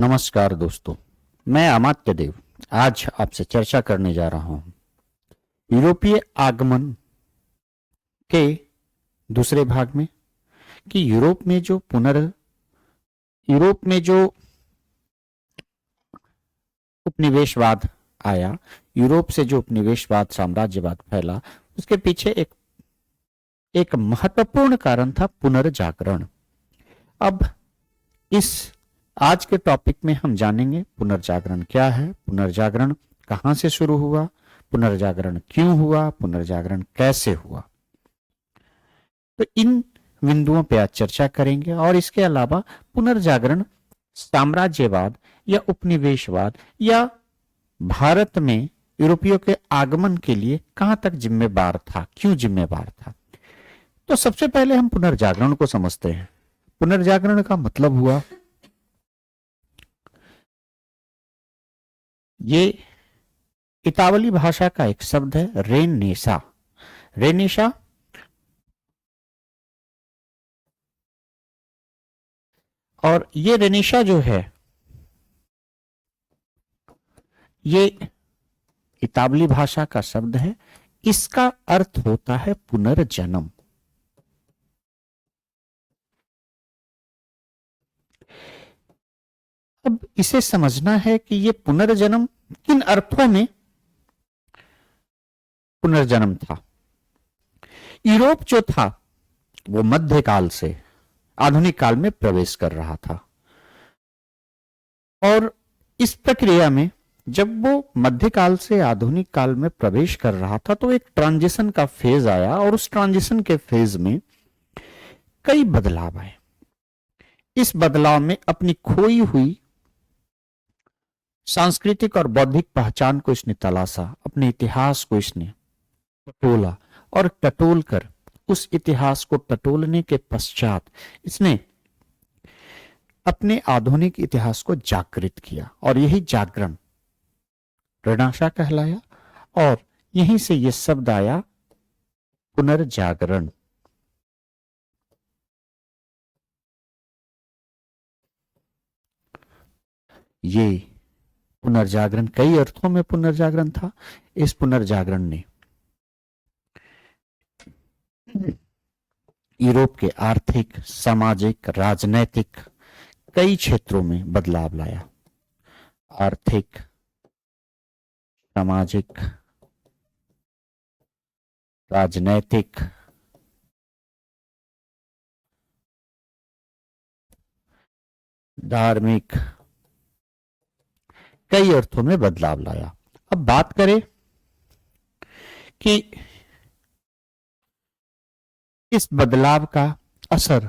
नमस्कार दोस्तों, मैं अमात्य देव आज आपसे चर्चा करने जा रहा हूं यूरोपीय आगमन के दूसरे भाग में कि यूरोप में जो उपनिवेशवाद आया, यूरोप से जो उपनिवेशवाद साम्राज्यवाद फैला, उसके पीछे एक महत्वपूर्ण कारण था पुनर्जागरण। अब इस आज के टॉपिक में हम जानेंगे पुनर्जागरण क्या है, पुनर्जागरण कहां से शुरू हुआ, पुनर्जागरण क्यों हुआ, पुनर्जागरण कैसे हुआ। तो इन बिंदुओं पे आज चर्चा करेंगे और इसके अलावा पुनर्जागरण साम्राज्यवाद या उपनिवेशवाद या भारत में यूरोपियों के आगमन के लिए कहां तक जिम्मेदार था, क्यों जिम्मेदार था। तो सबसे पहले हम पुनर्जागरण को समझते हैं। पुनर्जागरण का मतलब हुआ, ये इतावली भाषा का एक शब्द है रेनेसा। रेनेसा और ये रेनेसा जो है, ये इतावली भाषा का शब्द है। इसका अर्थ होता है पुनर्जन्म। अब इसे समझना है कि ये पुनर्जन्म किन अर्थों में पुनर्जन्म था। यूरोप जो था वो मध्यकाल से आधुनिक काल में प्रवेश कर रहा था और इस प्रक्रिया में जब वो मध्यकाल से आधुनिक काल में प्रवेश कर रहा था तो एक ट्रांजिशन का फेज आया और उस ट्रांजिशन के फेज में कई बदलाव आए। इस बदलाव में अपनी खोई हुई सांस्कृतिक और बौद्धिक पहचान को इसने तलाशा, अपने इतिहास को इसने टटोला और टटोल कर उस इतिहास को टटोलने के पश्चात इसने अपने आधुनिक इतिहास को जागृत किया और यही जागरण रेनेसां कहलाया और यहीं से यह शब्द आया पुनर्जागरण। ये पुनर्जागरण कई अर्थों में पुनर्जागरण था। इस पुनर्जागरण ने यूरोप के आर्थिक, सामाजिक, राजनैतिक कई क्षेत्रों में बदलाव लाया। आर्थिक, सामाजिक, राजनैतिक, धार्मिक कई अर्थों में बदलाव लाया। अब बात करें कि इस बदलाव का असर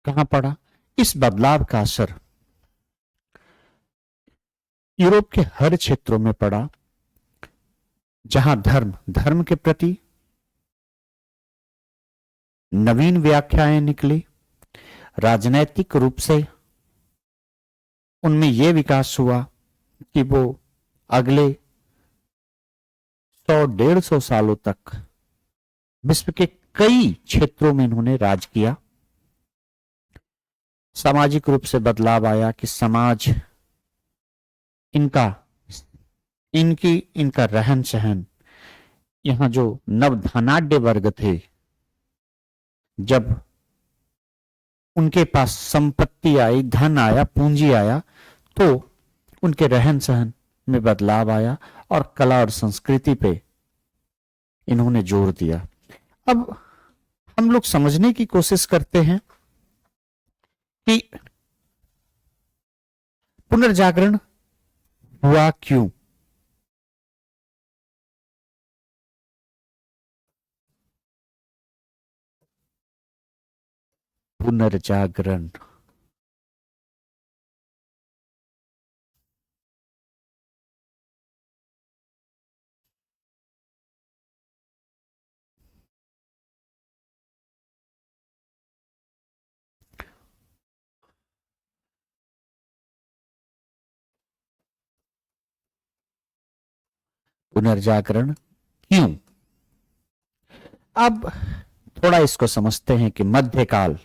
कहां पड़ा। इस बदलाव का असर यूरोप के हर क्षेत्रों में पड़ा जहां धर्म के प्रति नवीन व्याख्याएं निकली। राजनैतिक रूप से उनमें यह विकास हुआ कि वो अगले 100-150 सालों तक विश्व के कई क्षेत्रों में इन्होंने राज किया। सामाजिक रूप से बदलाव आया कि समाज इनका रहन सहन, यहां जो नवधनाढ़ वर्ग थे, जब उनके पास संपत्ति आई, धन आया, पूंजी आया, तो उनके रहन सहन में बदलाव आया और कला और संस्कृति पे इन्होंने जोर दिया। अब हम लोग समझने की कोशिश करते हैं कि पुनर्जागरण हुआ क्यों। पुनर्जागरण पुनर्जागरण क्यों। अब थोड़ा इसको समझते हैं कि मध्यकाल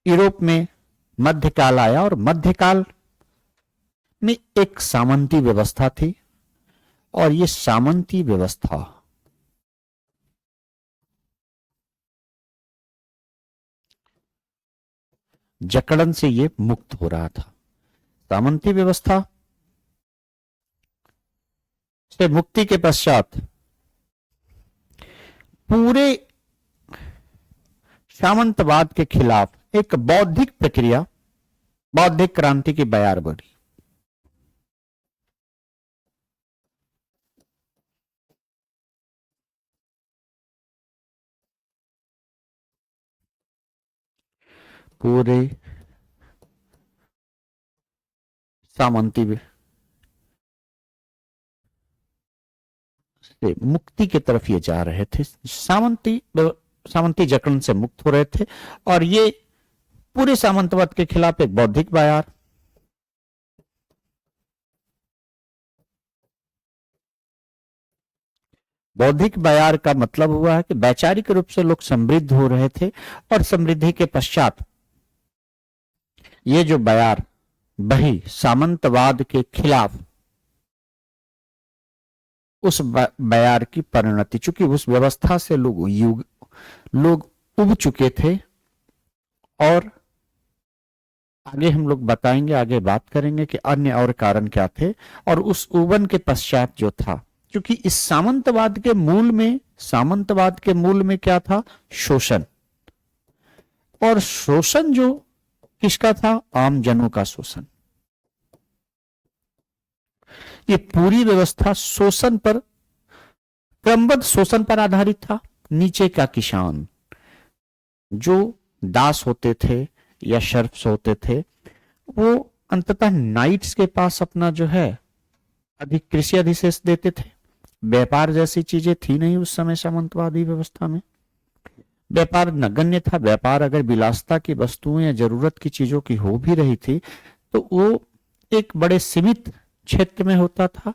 यूरोप में मध्यकाल आया और मध्यकाल में एक सामंती व्यवस्था थी और ये सामंती व्यवस्था जकड़न से ये मुक्त हो रहा था। सामंती व्यवस्था से मुक्ति के पश्चात पूरे सामंतवाद के खिलाफ एक बौद्धिक प्रक्रिया, बौद्धिक क्रांति की बयार बनी। पूरे सामंती से मुक्ति की तरफ ये जा रहे थे, सामंती जकड़न से मुक्त हो रहे थे और ये पूरे सामंतवाद के खिलाफ एक बौद्धिक बयार। बौद्धिक बयार का मतलब हुआ है कि वैचारिक रूप से लोग समृद्ध हो रहे थे और समृद्धि के पश्चात ये जो बयार बही सामंतवाद के खिलाफ, उस बयार की परिणति, चूंकि उस व्यवस्था से लोग उब चुके थे और आगे हम लोग बताएंगे, आगे बात करेंगे कि अन्य और कारण क्या थे। और उस उबन के पश्चात जो था, क्योंकि इस सामंतवाद के मूल में क्या था? शोषण। और शोषण जो किसका था? आम जनों का शोषण। ये पूरी व्यवस्था शोषण पर, क्रमबद्ध शोषण पर आधारित था। नीचे का किसान जो दास होते थे या शर्फ्स होते थे, वो अंततः नाइट्स के पास अपना जो है अधिक कृषि अधिशेष देते थे। व्यापार जैसी चीजें थी नहीं उस समय सामंतवादी व्यवस्था में। व्यापार नगण्य था। व्यापार अगर विलासिता की वस्तुओं या जरूरत की चीजों की हो भी रही थी तो वो एक बड़े सीमित क्षेत्र में होता था।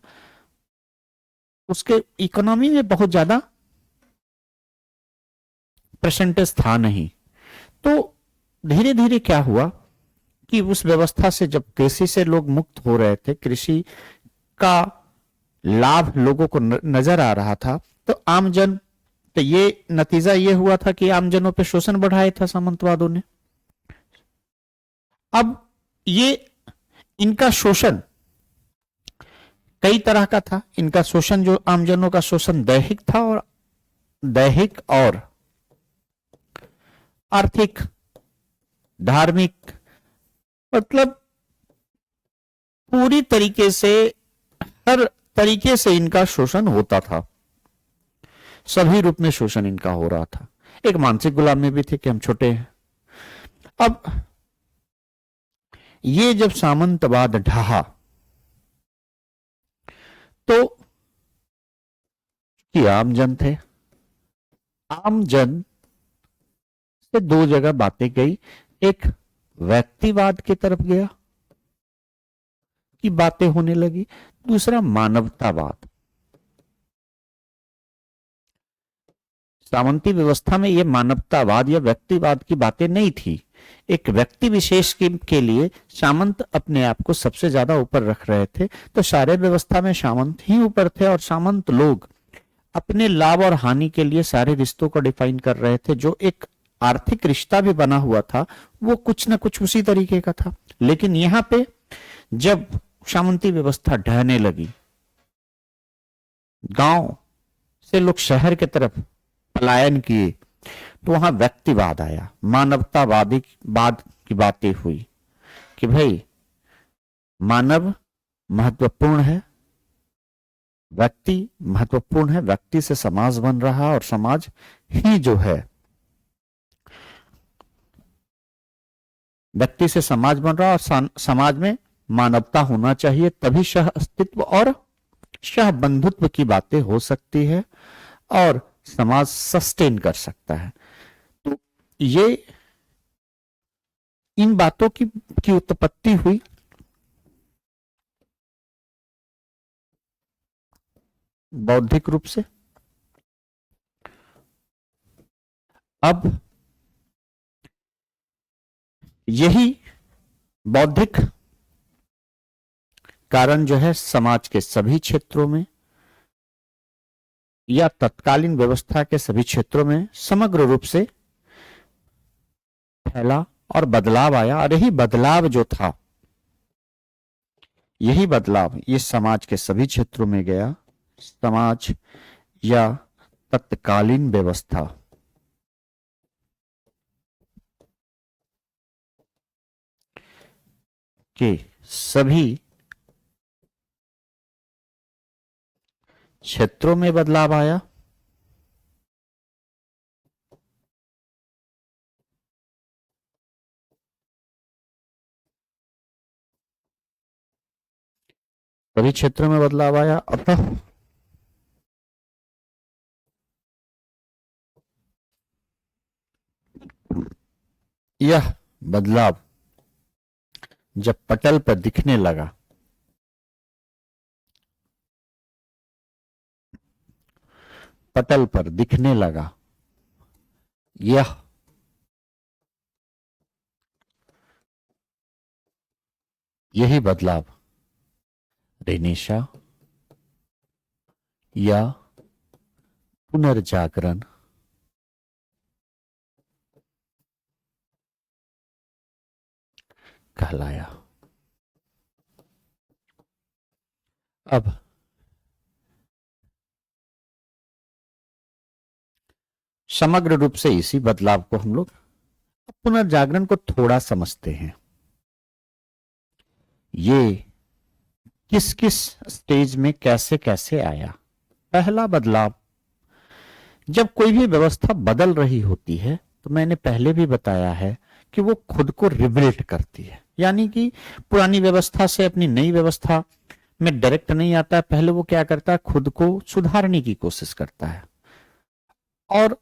उसके इकोनॉमी में बहुत ज्यादा परसेंटेज था नहीं। तो धीरे धीरे क्या हुआ कि उस व्यवस्था से जब कृषि से लोग मुक्त हो रहे थे, कृषि का लाभ लोगों को नजर आ रहा था, तो आमजन, तो ये नतीजा ये हुआ था कि आमजनों पे शोषण बढ़ाया था सामंतवादों ने। अब ये इनका शोषण कई तरह का था। इनका शोषण, जो आमजनों का शोषण दैहिक था, और दैहिक और आर्थिक, धार्मिक, मतलब पूरी तरीके से, हर तरीके से इनका शोषण होता था। सभी रूप में शोषण इनका हो रहा था। एक मानसिक गुलामी भी थी कि हम छोटे हैं। अब ये जब सामंतवाद ढहा तो कि आमजन थे, आमजन से दो जगह बातें गई। एक व्यक्तिवाद की तरफ गया की बातें होने लगी, दूसरा मानवतावाद। सामंती व्यवस्था में यह मानवतावाद या व्यक्तिवाद की बातें नहीं थी। एक व्यक्ति विशेष के लिए सामंत अपने आप को सबसे ज्यादा ऊपर रख रहे थे, तो सारे व्यवस्था में सामंत ही ऊपर थे और सामंत लोग अपने लाभ और हानि के लिए सारे रिश्तों को डिफाइन कर रहे थे। जो एक आर्थिक रिश्ता भी बना हुआ था वो कुछ ना कुछ उसी तरीके का था। लेकिन यहां पे जब सामंती व्यवस्था ढहने लगी, गांव से लोग शहर की तरफ पलायन किए, तो वहां व्यक्तिवाद आया, मानवतावादी बाद की बातें हुई कि भाई मानव महत्वपूर्ण है, व्यक्ति महत्वपूर्ण है, व्यक्ति से समाज बन रहा और समाज ही जो है, व्यक्ति से समाज बन रहा और समाज में मानवता होना चाहिए, तभी सह अस्तित्व और सह बंधुत्व की बातें हो सकती है और समाज सस्टेन कर सकता है। तो ये इन बातों की उत्पत्ति हुई बौद्धिक रूप से। अब यही बौद्धिक कारण जो है समाज के सभी क्षेत्रों में या तत्कालीन व्यवस्था के सभी क्षेत्रों में समग्र रूप से फैला और बदलाव आया। और यही बदलाव जो था, यही बदलाव ये समाज के सभी क्षेत्रों में गया। समाज या तत्कालीन व्यवस्था के सभी क्षेत्रों में बदलाव आया। सभी क्षेत्रों में बदलाव आया। अतः यह बदलाव जब पटल पर दिखने लगा, पटल पर दिखने लगा, यही बदलाव रेनेसा या पुनर्जागरण कहलाया। अब समग्र रूप से इसी बदलाव को हम लोग पुनर्जागरण को थोड़ा समझते हैं। ये किस किस स्टेज में कैसे कैसे आया। पहला बदलाव, जब कोई भी व्यवस्था बदल रही होती है तो मैंने पहले भी बताया है कि वो खुद को रिबिल्ट करती है, यानी कि पुरानी व्यवस्था से अपनी नई व्यवस्था में डायरेक्ट नहीं आता है। पहले वो क्या करता है, खुद को सुधारने की कोशिश करता है और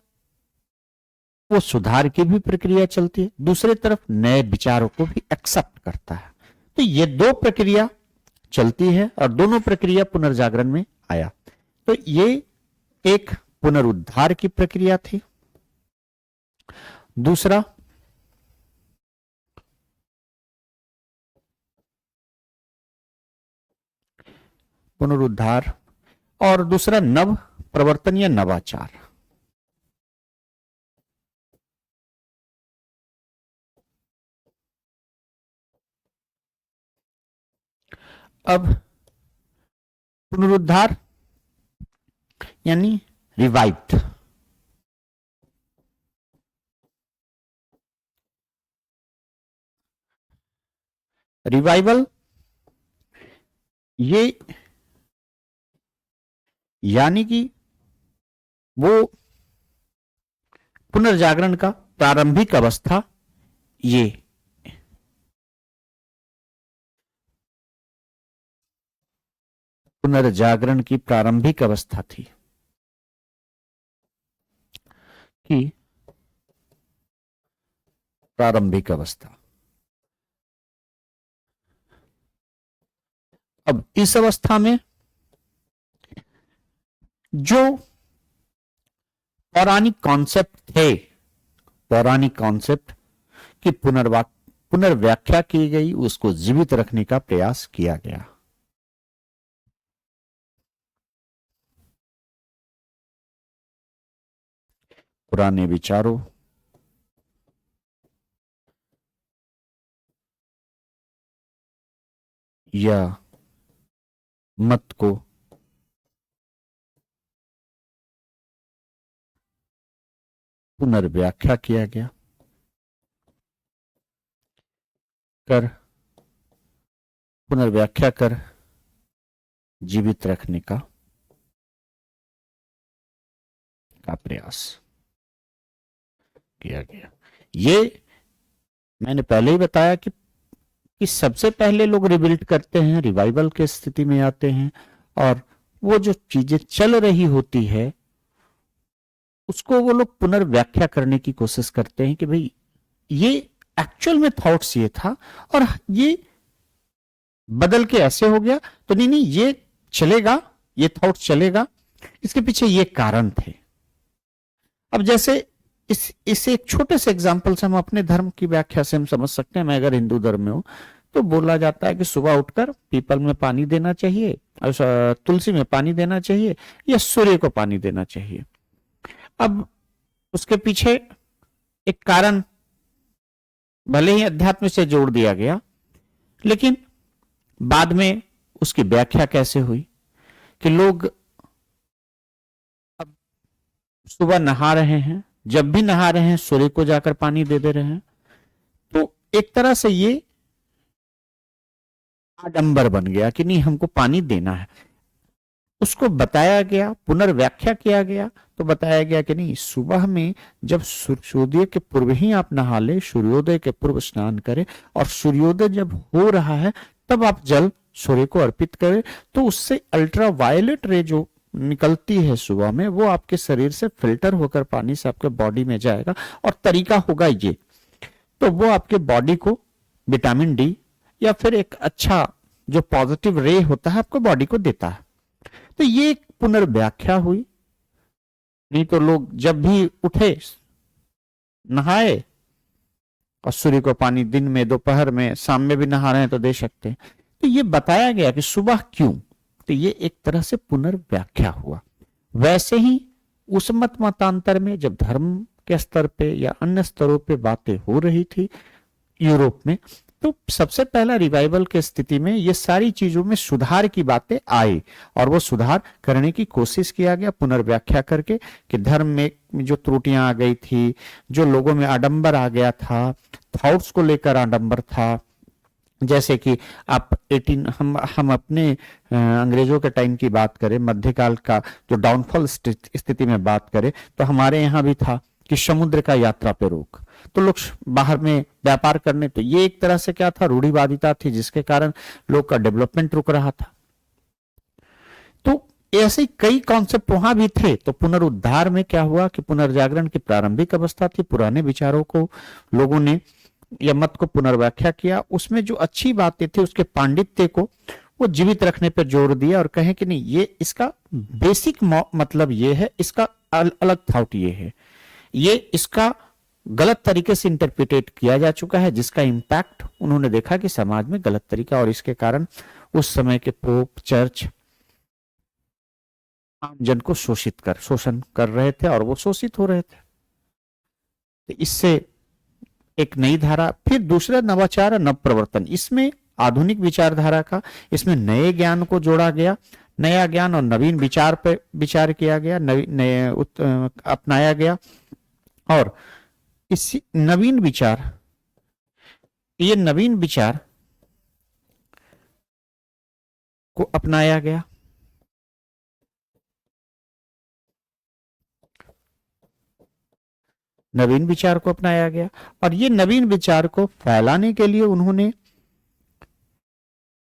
वो सुधार की भी प्रक्रिया चलती है, दूसरी तरफ नए विचारों को भी एक्सेप्ट करता है। तो ये दो प्रक्रिया चलती है और दोनों प्रक्रिया पुनर्जागरण में आया। तो ये एक पुनरुद्धार की प्रक्रिया थी। दूसरा पुनरुद्धार और दूसरा नव प्रवर्तन या नवाचार। अब पुनरुद्धार यानी रिवाइव्ड, रिवाइवल ये यानी कि वो पुनर्जागरण का प्रारंभिक अवस्था, ये पुनर्जागरण की प्रारंभिक अवस्था थी कि प्रारंभिक अवस्था। अब इस अवस्था में जो पौराणिक कॉन्सेप्ट थे, पौराणिक कॉन्सेप्ट की पुनर्व्याख्या की गई, उसको जीवित रखने का प्रयास किया गया। पुराने विचारों या मत को पुनर्व्याख्या किया गया, पुनर्व्याख्या कर जीवित रखने का प्रयास किया गया। ये मैंने पहले ही बताया कि सबसे पहले लोग रिबिल्ड करते हैं, रिवाइवल के स्थिति में आते हैं और वो जो चीजें चल रही होती है उसको वो लोग पुनर्व्याख्या करने की कोशिश करते हैं कि भाई ये एक्चुअल में थॉट्स ये था और ये बदल के ऐसे हो गया, तो नहीं ये चलेगा, ये थॉट चलेगा, इसके पीछे ये कारण थे। अब जैसे इस एक छोटे से एग्जाम्पल से हम अपने धर्म की व्याख्या से हम समझ सकते हैं। मैं अगर हिंदू धर्म में हूँ तो बोला जाता है कि सुबह उठकर पीपल में पानी देना चाहिए, तुलसी में पानी देना चाहिए, या सूर्य को पानी देना चाहिए। अब उसके पीछे एक कारण भले ही अध्यात्म से जोड़ दिया गया, लेकिन बाद में उसकी व्याख्या कैसे हुई कि लोग अब सुबह नहा रहे हैं, जब भी नहा रहे हैं सूर्य को जाकर पानी दे रहे हैं, तो एक तरह से ये आडंबर बन गया कि नहीं, हमको पानी देना है। उसको बताया गया, पुनर्व्याख्या किया गया, तो बताया गया कि नहीं, सुबह में जब सूर्योदय के पूर्व ही आप नहा ले, सूर्योदय के पूर्व स्नान करें, और सूर्योदय जब हो रहा है तब आप जल सूर्य को अर्पित करें, तो उससे अल्ट्रा वायलेट रे जो निकलती है सुबह में, वो आपके शरीर से फिल्टर होकर पानी से आपके बॉडी में जाएगा, और तरीका होगा ये, तो वो आपके बॉडी को विटामिन डी या फिर एक अच्छा जो पॉजिटिव रे होता है आपको बॉडी को देता है। तो ये एक पुनर्व्याख्या हुई। नहीं तो लोग जब भी उठे नहाए, और सूर्य को पानी दिन में, दोपहर में, शाम में भी नहा रहे हैं तो दे सकते हैं। तो ये बताया गया कि सुबह क्यों, तो ये एक तरह से पुनर्व्याख्या हुआ। वैसे ही उस मतांतर में जब धर्म के स्तर पे या अन्य स्तरों पे बातें हो रही थी यूरोप में, तो सबसे पहला रिवाइवल के स्थिति में ये सारी चीजों में सुधार की बातें आई, और वो सुधार करने की कोशिश किया गया पुनर्व्याख्या करके कि धर्म में जो त्रुटियां आ गई थी, जो लोगों में आडंबर आ गया था, थॉट्स को लेकर आडंबर था। जैसे कि आप हम अपने अंग्रेजों के टाइम की बात करें, मध्यकाल का जो डाउनफॉल स्थिति में बात करें, तो हमारे यहाँ भी था कि समुद्र का यात्रा पे रोक, तो लोग बाहर में व्यापार करने, तो ये एक तरह से क्या था, रूढ़िवादिता थी, जिसके कारण लोग का डेवलपमेंट रुक रहा था। तो ऐसे कई कॉन्सेप्ट वहां भी थे। तो पुनरुद्धार में क्या हुआ कि पुनर्जागरण की प्रारंभिक अवस्था थी, पुराने विचारों को लोगों ने या मत को पुनर्व्याख्या किया, उसमें जो अच्छी बातें थी उसके पांडित्य को वो जीवित रखने पर जोर दिया, और कहें कि नहीं, ये इसका बेसिक मतलब ये है, इसका अलग थॉट ये है, ये इसका गलत तरीके से इंटरप्रिटेट किया जा चुका है, जिसका इंपैक्ट उन्होंने देखा कि समाज में गलत तरीका, और इसके कारण उस समय के पोप, चर्च आम जन को शोषण कर रहे थे, और वो शोषित हो रहे थे। तो इससे एक नई धारा, फिर दूसरा नवाचार, नव प्रवर्तन, इसमें आधुनिक विचारधारा का, इसमें नए ज्ञान को जोड़ा गया, नया ज्ञान और नवीन विचार पे विचार किया गया, नए अपनाया गया, और इसी नवीन विचार, ये नवीन विचार को अपनाया गया। नवीन विचार को अपनाया गया, और ये नवीन विचार को फैलाने के लिए उन्होंने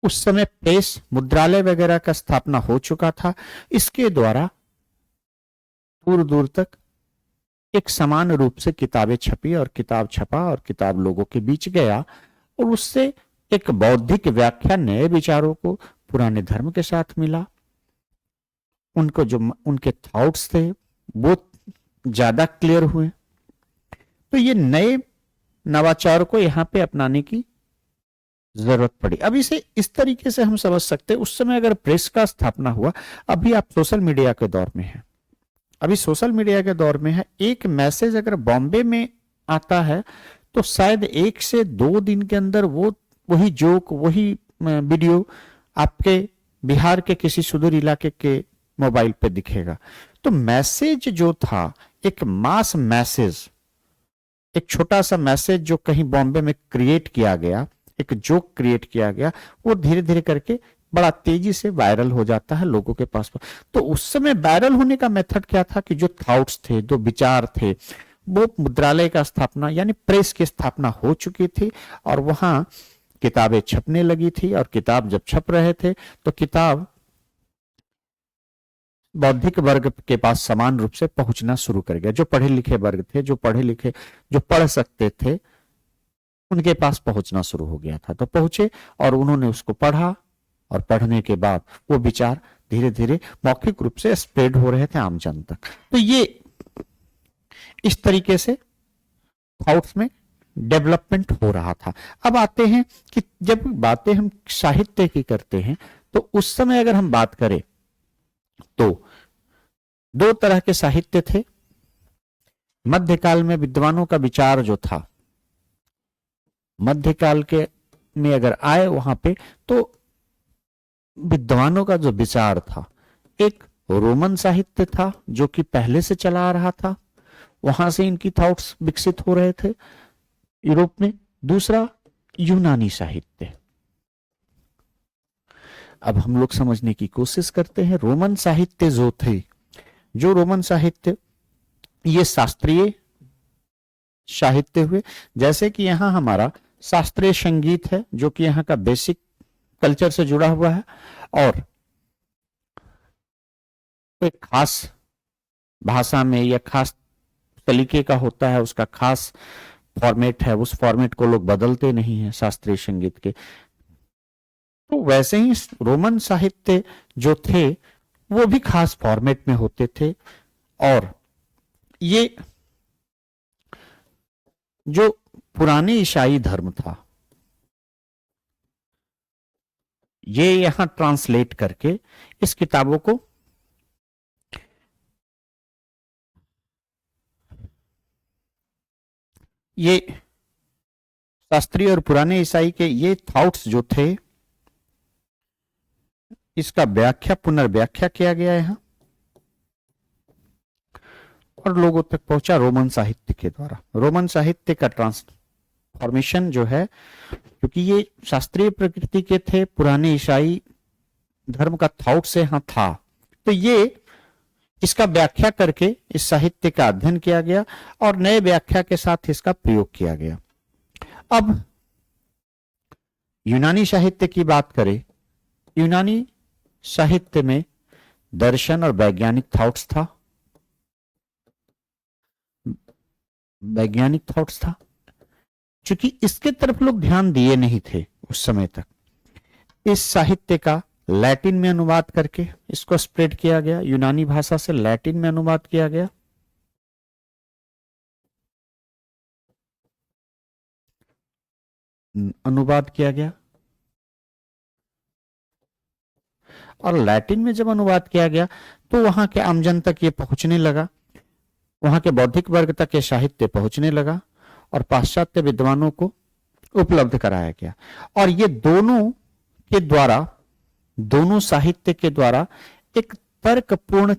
उस समय प्रेस, मुद्रालय वगैरह का स्थापना हो चुका था। इसके द्वारा दूर दूर तक एक समान रूप से किताबें छपी, और किताब छपा, और किताब लोगों के बीच गया, और उससे एक बौद्धिक व्याख्या नए विचारों को पुराने धर्म के साथ मिला। उनको जो उनके थॉट्स थे वो ज्यादा क्लियर हुए। तो ये नए नवाचार को यहाँ पे अपनाने की जरूरत पड़ी। अब इसे इस तरीके से हम समझ सकते हैं, उस समय अगर प्रेस का स्थापना हुआ, अभी आप सोशल मीडिया के दौर में हैं, अभी सोशल मीडिया के दौर में है, एक मैसेज अगर बॉम्बे में आता है तो शायद 1 से 2 दिन के अंदर वही जोक, वही वीडियो आपके बिहार के किसी सुदूर इलाके के मोबाइल पे दिखेगा। तो मैसेज जो था, एक मास मैसेज, एक छोटा सा मैसेज जो कहीं बॉम्बे में क्रिएट किया गया, एक जोक क्रिएट किया गया, वो धीरे धीरे करके बड़ा तेजी से वायरल हो जाता है लोगों के पास। तो उस समय वायरल होने का मेथड क्या था कि जो थॉट्स थे, जो विचार थे, वो मुद्रालय का स्थापना यानी प्रेस की स्थापना हो चुकी थी, और वहां किताबें छपने लगी थी, और किताब जब छप रहे थे तो किताब बौद्धिक वर्ग के पास समान रूप से पहुंचना शुरू कर गया। जो पढ़े लिखे वर्ग थे, जो पढ़ सकते थे, उनके पास पहुंचना शुरू हो गया था। तो पहुंचे, और उन्होंने उसको पढ़ा, और पढ़ने के बाद वो विचार धीरे धीरे मौखिक रूप से स्प्रेड हो रहे थे आम जन तक। तो ये इस तरीके से थॉट्स में डेवलपमेंट हो रहा था। अब आते हैं कि जब बातें हम साहित्य की करते हैं तो उस समय अगर हम बात करें तो दो तरह के साहित्य थे। मध्यकाल में विद्वानों का विचार जो था, मध्यकाल के में अगर आए वहां पे तो विद्वानों का जो विचार था, एक रोमन साहित्य था जो कि पहले से चला आ रहा था, वहां से इनकी थॉट्स विकसित हो रहे थे यूरोप में। दूसरा यूनानी साहित्य। अब हम लोग समझने की कोशिश करते हैं। रोमन साहित्य जो थे, जो रोमन साहित्य, ये शास्त्रीय साहित्य हुए। जैसे कि यहां हमारा शास्त्रीय संगीत है जो कि यहाँ का बेसिक कल्चर से जुड़ा हुआ है, और एक खास भाषा में या खास तरीके का होता है, उसका खास फॉर्मेट है, उस फॉर्मेट को लोग बदलते नहीं है शास्त्रीय संगीत के। तो वैसे ही रोमन साहित्य जो थे वो भी खास फॉर्मेट में होते थे, और ये जो पुराने ईसाई धर्म था ये यहां ट्रांसलेट करके इस किताबों को ये शास्त्रीय और पुराने ईसाई के ये थॉट्स जो थे इसका व्याख्या पुनर्व्याख्या किया गया यहां और लोगों तक पहुंचा रोमन साहित्य के द्वारा। रोमन साहित्य का ट्रांसफॉर्मेशन जो है, क्योंकि ये शास्त्रीय प्रकृति के थे, पुराने ईसाई धर्म का थॉट से यहां था, तो ये इसका व्याख्या करके इस साहित्य का अध्ययन किया गया और नए व्याख्या के साथ इसका प्रयोग किया गया। अब यूनानी साहित्य की बात करें, यूनानी साहित्य में दर्शन और वैज्ञानिक थॉट्स था, वैज्ञानिक थॉट्स था। क्योंकि इसके तरफ लोग ध्यान दिए नहीं थे उस समय तक, इस साहित्य का लैटिन में अनुवाद करके इसको स्प्रेड किया गया, यूनानी भाषा से लैटिन में अनुवाद किया गया। अनुवाद किया गया और लैटिन में जब अनुवाद किया गया तो वहां के आमजन तक ये पहुंचने लगा, वहां के बौद्धिक वर्ग तक ये साहित्य पहुंचने लगा और पाश्चात्य विद्वानों को उपलब्ध कराया गया। और ये दोनों के द्वारा, दोनों साहित्य के द्वारा एक तर्कपूर्ण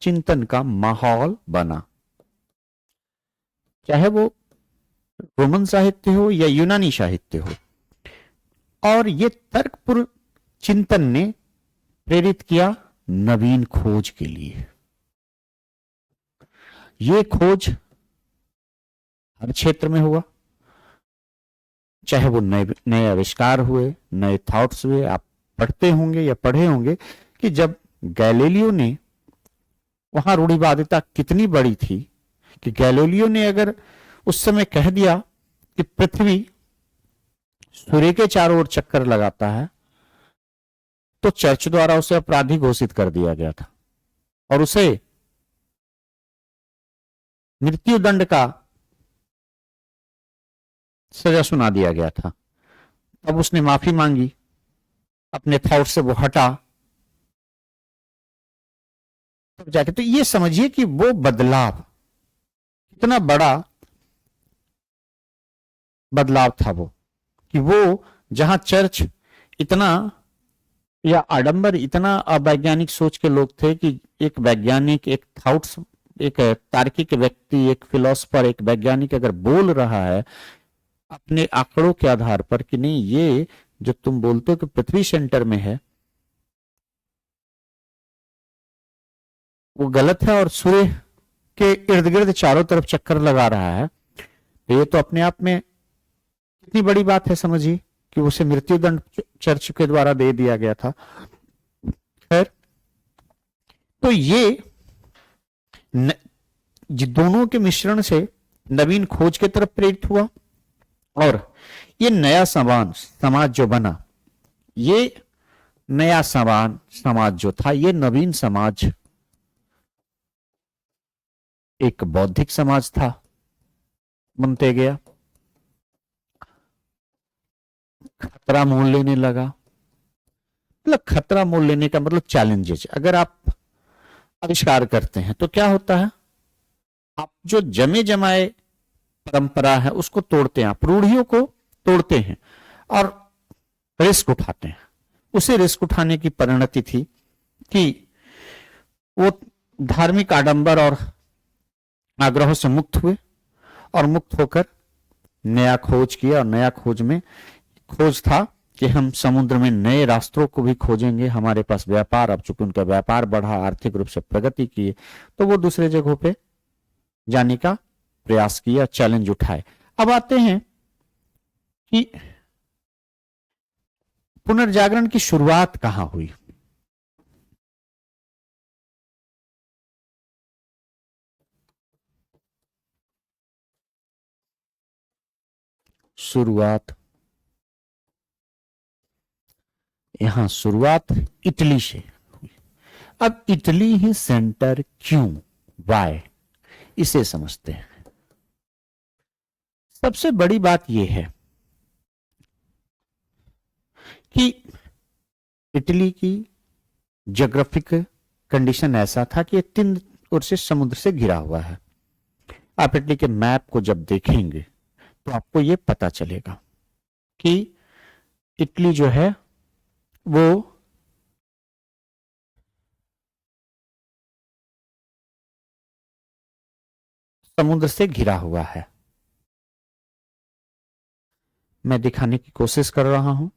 चिंतन का माहौल बना, चाहे वो रोमन साहित्य हो या यूनानी साहित्य हो। और ये तर्कपूर्ण चिंतन ने प्रेरित किया नवीन खोज के लिए। ये खोज हर क्षेत्र में हुआ, चाहे वो नए आविष्कार हुए, नए थॉट्स हुए। आप पढ़ते होंगे या पढ़े होंगे कि जब गैलीलियो ने, वहां रूढ़िवादिता कितनी बड़ी थी कि गैलीलियो ने अगर उस समय कह दिया कि पृथ्वी सूर्य के चारों ओर चक्कर लगाता है तो चर्च द्वारा उसे अपराधी घोषित कर दिया गया था और उसे मृत्यु दंड का सजा सुना दिया गया था। तब उसने माफी मांगी, अपने थॉट से वो हटा, तब जाके तो ये समझिए कि वो बदलाव कितना बड़ा बदलाव था वो, कि वो जहां चर्च इतना या आडंबर, इतना अवैज्ञानिक सोच के लोग थे कि एक वैज्ञानिक, एक थॉट्स, एक तार्किक व्यक्ति, एक फिलोसफर, एक वैज्ञानिक अगर बोल रहा है अपने आंकड़ों के आधार पर कि नहीं ये जो तुम बोलते हो कि पृथ्वी सेंटर में है वो गलत है और सूर्य के इर्द गिर्द चारों तरफ चक्कर लगा रहा है, तो ये तो अपने आप में कितनी बड़ी बात है। समझिए कि उसे मृत्यु दंड चर्च के द्वारा दे दिया गया था। खैर, तो ये दोनों के मिश्रण से नवीन खोज की तरफ प्रेरित हुआ और ये नया समाज जो बना, ये नया समाज समाज जो था, ये नवीन समाज एक बौद्धिक समाज था, बनते गया। खतरा मोल लेने लगा। मतलब खतरा मोल लेने का मतलब चैलेंजेस, अगर आप आविष्कार करते हैं तो क्या होता है, आप जो जमे जमाए परंपरा है उसको तोड़ते हैं, आप रूढ़ियों को तोड़ते हैं और रिस्क उठाते हैं। उसे रिस्क उठाने की परिणति थी कि वो धार्मिक आडंबर और आग्रहों से मुक्त हुए और मुक्त होकर नया खोज किया। और नया खोज में खोज था कि हम समुद्र में नए रास्तों को भी खोजेंगे। हमारे पास व्यापार, अब चूंकि उनका व्यापार बढ़ा, आर्थिक रूप से प्रगति की, तो वो दूसरे जगहों पे जाने का प्रयास किया, चैलेंज उठाए। अब आते हैं कि पुनर्जागरण की शुरुआत कहां हुई। शुरुआत, यहां शुरुआत इटली से हुई। अब इटली ही सेंटर क्यों, वाई, इसे समझते हैं। सबसे बड़ी बात यह है कि इटली की ज्योग्राफिक कंडीशन ऐसा था कि 3 ओर से समुद्र से घिरा हुआ है। आप इटली के मैप को जब देखेंगे तो आपको यह पता चलेगा कि इटली जो है वो समुद्र से घिरा हुआ है। मैं दिखाने की कोशिश कर रहा हूं।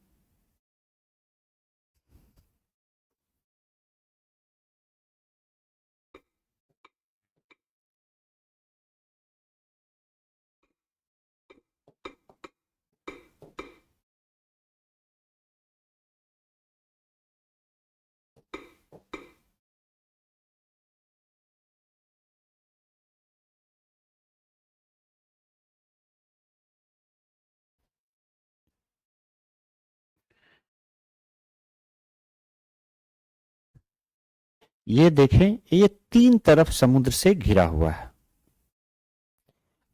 ये देखें, ये 3 तरफ समुद्र से घिरा हुआ है।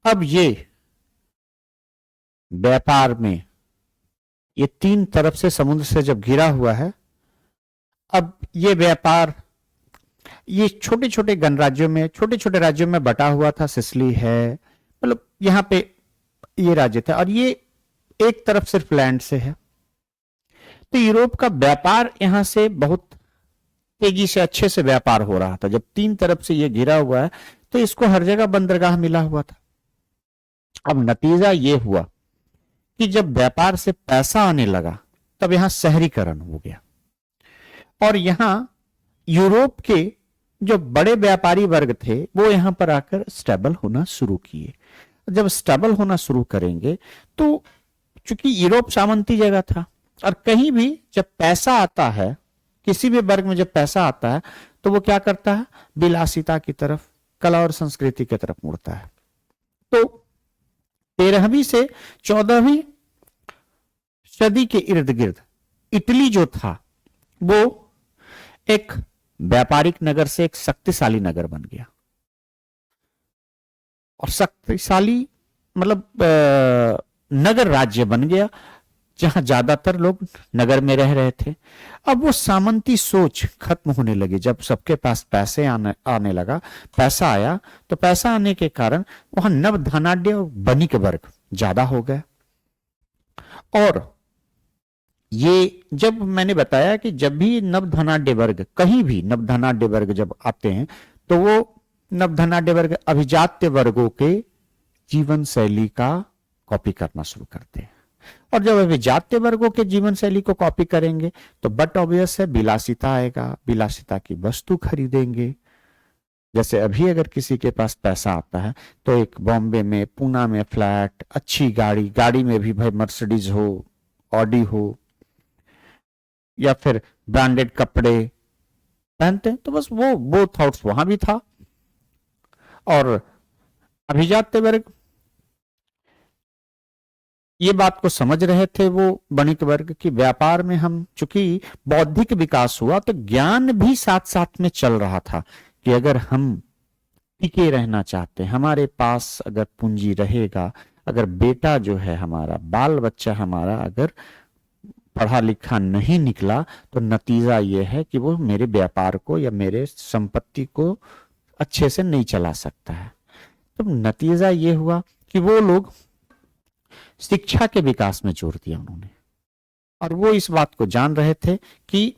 अब ये व्यापार में, ये 3 तरफ से समुद्र से जब घिरा हुआ है, अब ये व्यापार, ये छोटे छोटे गणराज्यों में, छोटे छोटे राज्यों में बटा हुआ था। सिसिली है, मतलब यहां पे ये राज्य था, और ये एक तरफ सिर्फ लैंड से है। तो यूरोप का व्यापार यहां से बहुत तेजी से, अच्छे से व्यापार हो रहा था। जब 3 तरफ से ये घिरा हुआ है तो इसको हर जगह बंदरगाह मिला हुआ था। अब नतीजा ये हुआ कि जब व्यापार से पैसा आने लगा तब यहां शहरीकरण हो गया, और यहां यूरोप के जो बड़े व्यापारी वर्ग थे वो यहां पर आकर स्टेबल होना शुरू किए। जब स्टेबल होना शुरू करेंगे तो चूंकि यूरोप सामंती जगह था, और कहीं भी जब पैसा आता है, किसी भी वर्ग में जब पैसा आता है तो वो क्या करता है, विलासिता की तरफ, कला और संस्कृति की तरफ मुड़ता है। तो 13वीं से 14वीं सदी के इर्द गिर्द इटली जो था वो एक व्यापारिक नगर से एक शक्तिशाली नगर बन गया। और शक्तिशाली मतलब नगर राज्य बन गया, जहां ज्यादातर लोग नगर में रह रहे थे। अब वो सामंती सोच खत्म होने लगी। जब सबके पास पैसे आने लगा, पैसा आया, तो पैसा आने के कारण वहां नव धनाढ्य और बनिक वर्ग ज्यादा हो गए। और ये जब मैंने बताया कि जब भी नवधनाढ्य वर्ग, कहीं भी नवधनाढ्य वर्ग जब आते हैं तो वो नवधनाढ्य वर्ग अभिजात्य वर्गों के जीवन शैली का कॉपी करना शुरू करते हैं। और जब अभिजात्य वर्गों के जीवन शैली को कॉपी करेंगे तो बट ऑब्वियस है, विलासिता आएगा, विलासिता की वस्तु खरीदेंगे। जैसे अभी अगर किसी के पास पैसा आता है तो एक बॉम्बे में, पूना में फ्लैट, अच्छी गाड़ी, गाड़ी में भी भाई मर्सिडीज हो, ऑडी हो, या फिर ब्रांडेड कपड़े पहनते हैं, तो बस वो थॉट्स वहां भी था। और अभिजात्य वर्ग ये बात को समझ रहे थे वो वणिक वर्ग की व्यापार में हम चूंकि बौद्धिक विकास हुआ तो ज्ञान भी साथ साथ में चल रहा था कि अगर हम टिके रहना चाहते हैं, हमारे पास अगर पूंजी रहेगा, अगर बेटा जो है हमारा, बाल बच्चा हमारा अगर पढ़ा लिखा नहीं निकला तो नतीजा ये है कि वो मेरे व्यापार को या मेरे संपत्ति को अच्छे से नहीं चला सकता है। तो नतीजा ये हुआ कि वो लोग शिक्षा के विकास में जोर दिया उन्होंने, और वो इस बात को जान रहे थे कि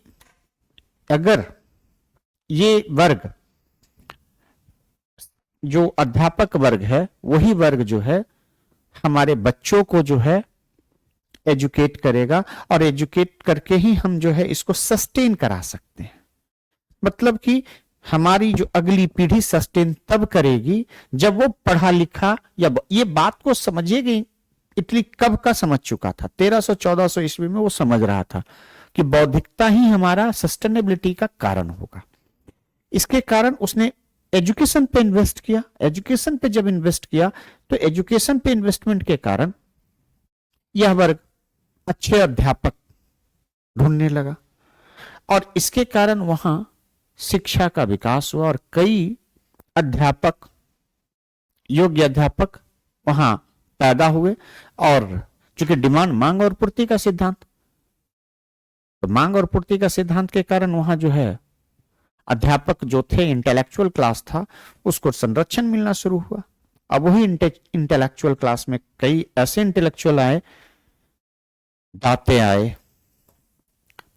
अगर ये वर्ग जो अध्यापक वर्ग है वही वर्ग जो है हमारे बच्चों को जो है एजुकेट करेगा, और एजुकेट करके ही हम जो है इसको सस्टेन करा सकते हैं। मतलब कि हमारी जो अगली पीढ़ी सस्टेन तब करेगी जब वो पढ़ा लिखा, या ये बात को समझेगी। इटली कब का समझ चुका था, 1300-1400 ईस्वी में वो समझ रहा था कि बौद्धिकता ही हमारा सस्टेनेबिलिटी का कारण होगा। इसके कारण उसने एजुकेशन पे इन्वेस्ट किया। एजुकेशन पे जब इन्वेस्ट किया तो एजुकेशन पे इन्वेस्टमेंट के कारण यह वर्ग अच्छे अध्यापक ढूंढने लगा, और इसके कारण वहां शिक्षा का विकास हुआ और कई अध्यापक, योग्य अध्यापक वहां पैदा हुए। और चूंकि डिमांड, मांग और पूर्ति का सिद्धांत, तो मांग और पूर्ति का सिद्धांत के कारण वहां जो है अध्यापक जो थे, इंटेलेक्चुअल क्लास था, उसको संरक्षण मिलना शुरू हुआ। अब वही इंटेलेक्चुअल क्लास में कई ऐसे इंटेलेक्चुअल आए, दाते आए,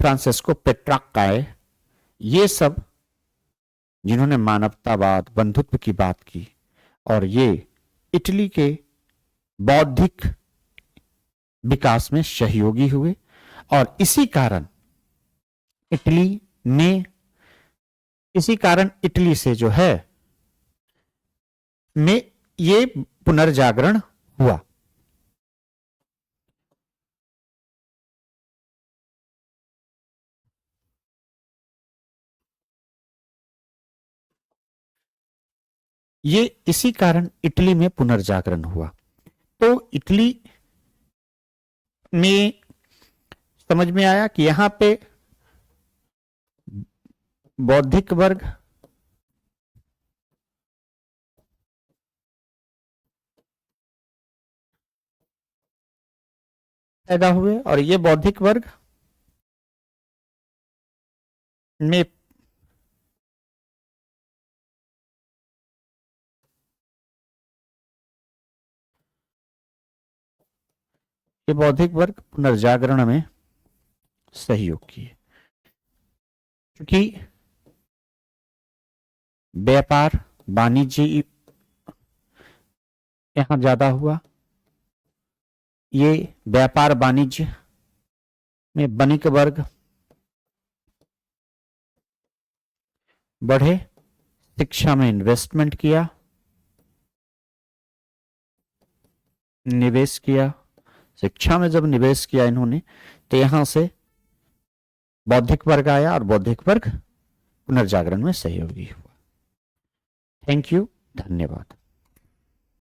फ्रांसिस्को पेट्राक आए, ये सब जिन्होंने मानवतावाद, बंधुत्व की बात की, और ये इटली के बौद्धिक विकास में सहयोगी हुए। और इसी कारण इटली से जो है में ये पुनर्जागरण हुआ। ये इसी कारण इटली में पुनर्जागरण हुआ। तो इटली में समझ में आया कि यहां पे बौद्धिक वर्ग पैदा हुए, और ये बौद्धिक वर्ग में ये बौद्धिक वर्ग पुनर्जागरण में सहयोग किए, क्योंकि व्यापार वाणिज्य यहां ज्यादा हुआ। ये व्यापार वाणिज्य में वणिक वर्ग बढ़े, शिक्षा में इन्वेस्टमेंट किया, निवेश किया। शिक्षा में जब निवेश किया इन्होंने तो यहां से बौद्धिक वर्ग आया, और बौद्धिक वर्ग पुनर्जागरण में सहयोगी हुआ। थैंक यू, धन्यवाद।